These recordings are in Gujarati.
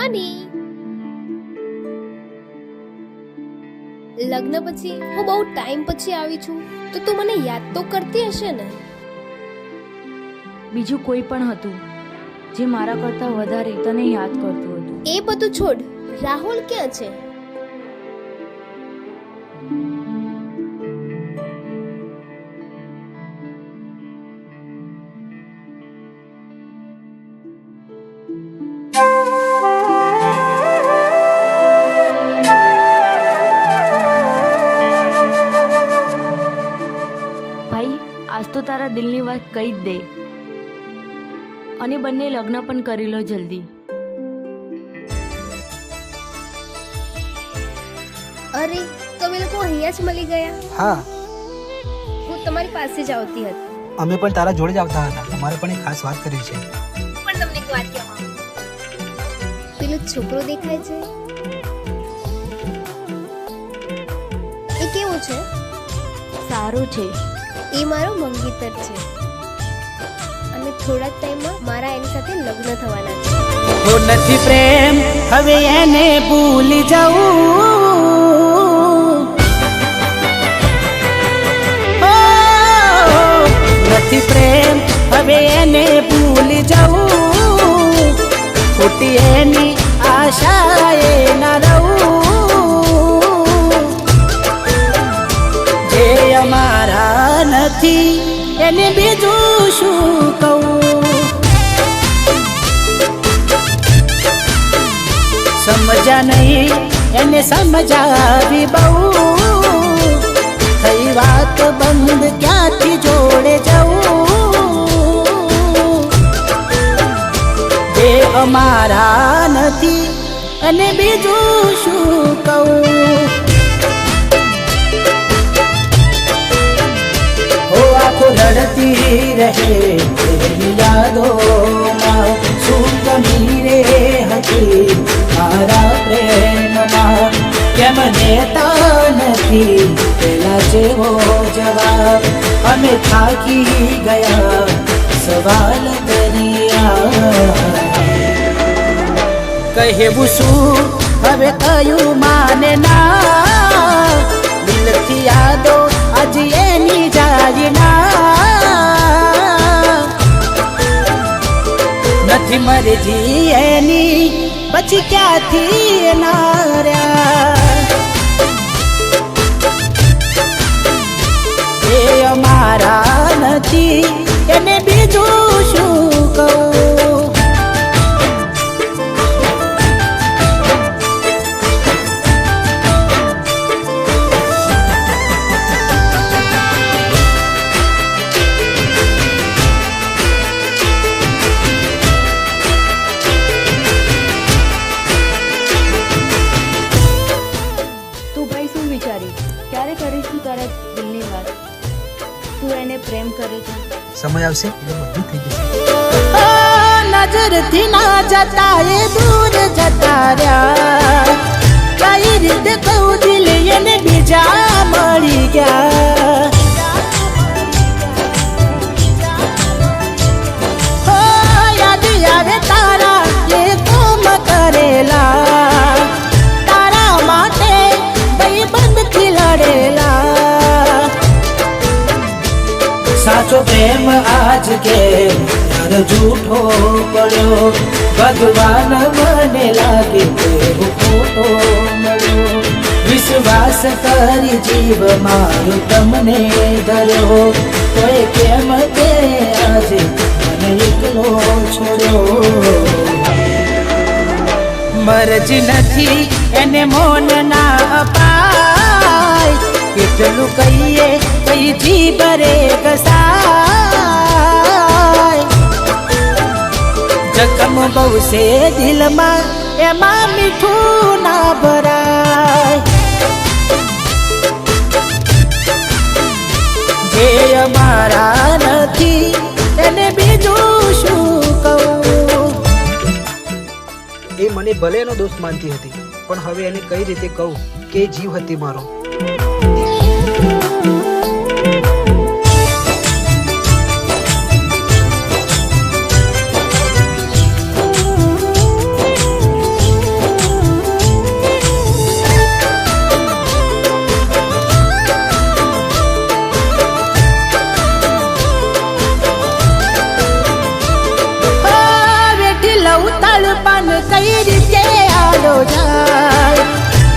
હની, લગ્ન પછી હું બહુ ટાઈમ પછી આવી છું, તો તું મને યાદ તો કરતી હશે ને? બીજું કોઈ પણ હતું જે મારા કરતાં વધારે તને યાદ કરતું હતું. એ બધું છોડ, રાહુલ ક્યાં છે? ભાઈ, આજ તો તારા દિલની વાત કહી જ દે અને બંને લગ્ન પણ કરી લો જલ્દી. અરે, તમે લોકો અહીંયા જ મળી ગયા? હા, હું તમારી પાસે જ આવતી હતી. અમે પણ તારા જોડે જ આવતા હતા. તમારે પણ એક ખાસ વાત કરવી છે. પણ તમને એક વાત કહેવા માંગુ. પેલો છોકરો દેખાય છે, એ કેવો છે? સારું છે. એ મારો મંગીતર છે અને થોડા ટાઈમમાં મારા એની સાથે લગ્ન થવાના છે. તો નથી પ્રેમ હવે એને ભૂલી જાઉં, નથી પ્રેમ હવે એને ભૂલી જાઉં, ખોટી એની આશાએ ના રહું, જે અમારા નથી એને બીજું શું કહું. સમજા નહીં એને સમજાવી બહુ, થઈ વાત બંધ ક્યાંથી જોડે જવું, જે અમારા નથી અને બીજું શું કહું. હો આંખો લડતી રહે તેરી યાદોમાં, શું કમી રે હતી મારા પ્રેમમાં, કેમ દેતા નથી પેલા જેવો જવાબ, અમે થાકી ગયા સવાલ કર્યા. કહેવું શું હવે કયું માને ના, દિલથી યાદો આજ એની જાય ના, નથી મરજી એની પછી ક્યાંથી નાર્યા, એ અમારા નથી એને બીજું શું કહું. ક્યારે કરીશું તારા દિલની વાત? તું એને પ્રેમ કરે છે? સમય આવશે એટલે બધું થઈ જશે. નજરથી ના જતા એ દૂર જતા રહ્યા, કઈ રીતે કહું દિલ એને બીજા મળી ગયા, હો યાદ આવે તારા એ કામ કરેલા, તારા માટે બંધથી લડેલા, સાચો પ્રેમ આજ કે યાર જૂઠો પડ્યો, ભગવાન મને લાગે તેવો ખોટો મળ્યો, વિશ્વાસ કરી જીવ મારો તમને ધર્યો, તોય કેમ તે આજે મને એકલો છોડ્યો. મરજી નથી એને મોન ના અપાય, કેટલું કહીએ કઈ જીભરે કસાય, જખમ બહુ છે દિલમાં એમાં મીઠું ના ભરાય, જે અમારા નથી એને બીજું શું કહું. એ મને ભલે એનો દોસ્ત માનતી હતી, પણ હવે એને કઈ રીતે કહું કે એ જીવ હતી મારો. કઈ રીતે આડો જાય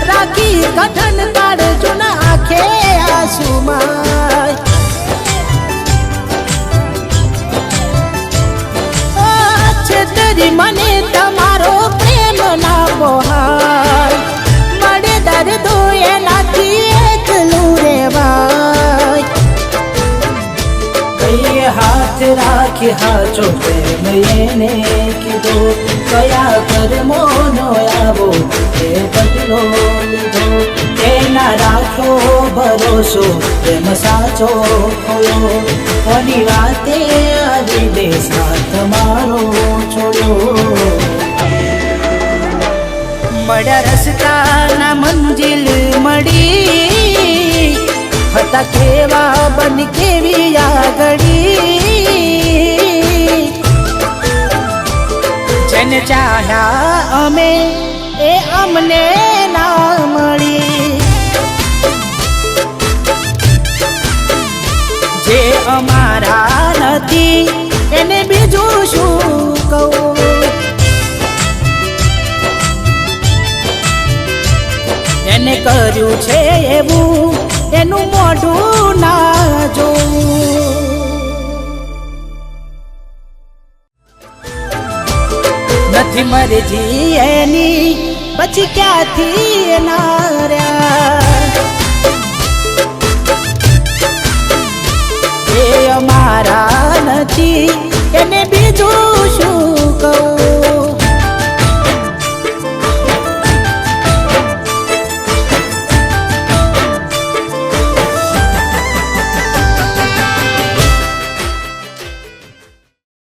રાખી કઠન કાઢજો ના આંખે આંસુમાં છેતરી મને તમારો પ્રેમ ના પોહાય મળે દર્દો એનાથી એકલું રેવાય કઈ હાથ રાખી હાચો પ્રેમ એને કીધો કયા કર્મોનો આવો એ બદલો લીધો એના રાખો ભરોસો પ્રેમ સાચો ખોયો કોની વાતે આવી દે સાથ મારો છોડ્યો મળ્યા રસ્તાના મંજિલ મળી હતા કેવા બન કેવી આગળી જેને ચાહ્યા અમે એ અમને ના મળી જે અમારા નથી એને બીજું શું કહું એને કર્યું છે એવું એનું મોઢું ના જોવું નથી મરજી એની પછી ક્યાંથી ના રહ્યા